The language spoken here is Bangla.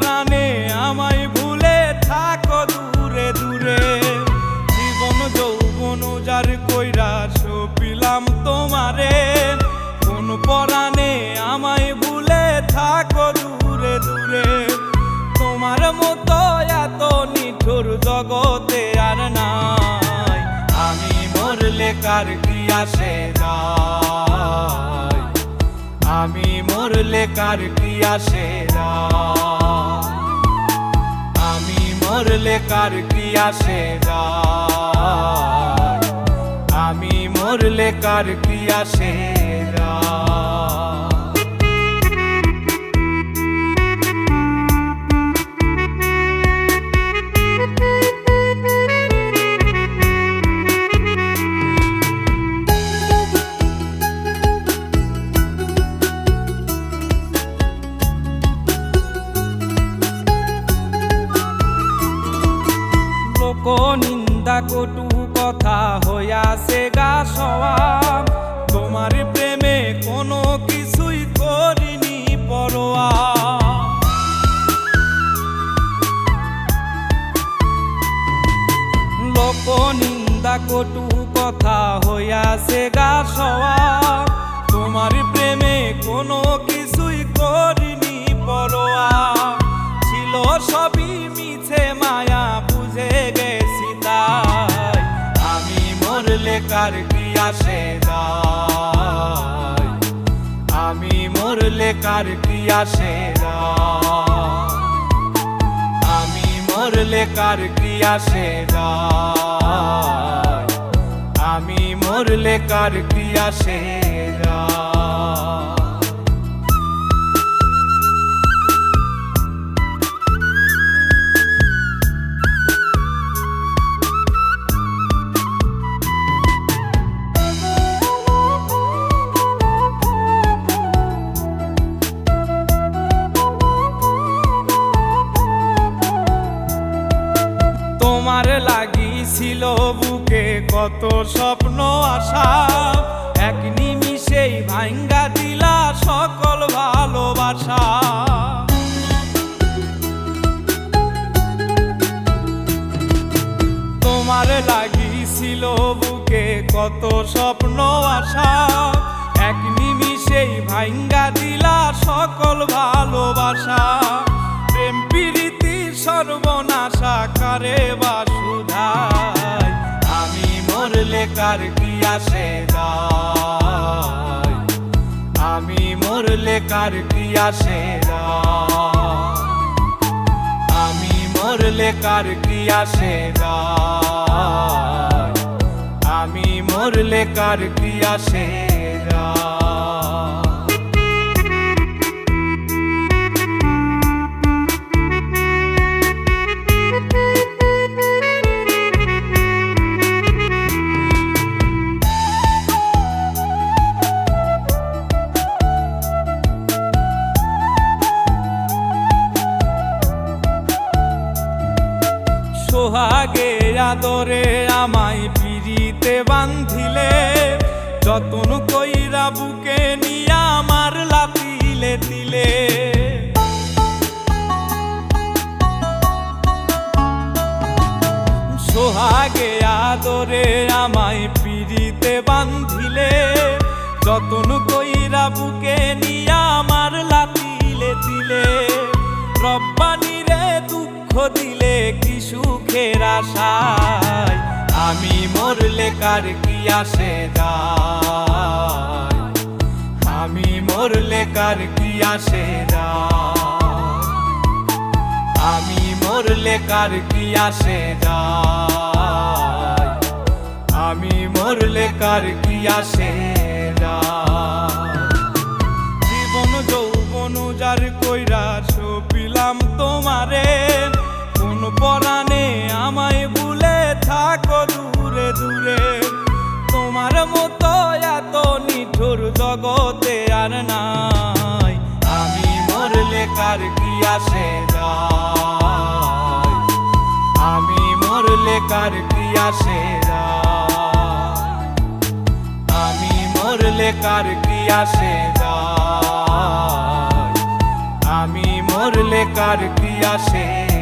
পরাণে আমায় ভুলে থাকো দূরে দূরে। জীবন যৌবন যার কইরা সপিলাম তোমারে, কোন পরাণে আমায় ভুলে থাকো দূরে দূরে। তোমার মতো এত নিঠুর জগতে আর নাই, আমি মরলে কার কি আসে যায়, আমি মরলে কার কি আসে যায়, আমি মরলে কার কি আসে যায়, আমি মরলে কার কি আসে যায়। নিন্দা কটু কথা হইয়াছে গা সওয়াব, তোমার প্রেমে কোনো কিছুই করিনি পরোয়া। লোক নিন্দা কটু কথা হইয়াছে গা সওয়াব, তোমার প্রেমে কোনো কিছুই করিনি পরোয়া। ছিল সবই মিছে মায়া বুঝে গেছি তাই, আমি মরলে কার কি আসে যায়, আমি মরলে কার কি আসে যায়, আমি মরলে কার কি আসে যায়, আমি মরলে কার কি আসে যায়। তোমার লাগিছিল বুকে কত স্বপ্ন আশা, এক নিমিষেই ভাঙ্গা দিলা সকল ভালোবাসা। তোমার লাগিছিল বুকে কত স্বপ্ন আশা, এক নিমিষেই ভাঙ্গা দিলা সকল ভালোবাসা। প্রেম প্রীতি সর্বনাশা কারে বা সুধাই, আমি মরলে কার কি আসে যায়, আমি মরলে কার কি আসে যায়, আমি মরলে কার কি আসে যায়, আমি মরলে কার কি আসে যায়। সোহাগে আদরে আমায় পিরিতে বান্ধিলে, যতন কইরা বুকে নিয়া আমার লাতিলে দিলে। সোহাগে আদরে আমায় পিরিতে বান্ধিলে, যতন কইরা বুকে নিয়া আমার লাতিলে দিলে। রব্বানি রে দুঃখ দিলে কি সুখের আশায়, আমি মরলে কার কি আসে যায়, আমি মরলে কার কি আসে যায়, আমি মরলে কার কি আসে যায়, আমি মরলে কার কি আসে যায়। জীবন যৌবন যার কইরা সপিলাম তোমারে, কোন পরাণে আমায় ভুলে থাকো দূরে দূরে। তোমার মতো এত নিঠুর জগতে আর নাই, আমি মরলে কার কি আসে যায়, আমি মরলে কার কি আসে যায়, আমি মরলে কার কি আসে যায়, আমি মরলে কার কি আসে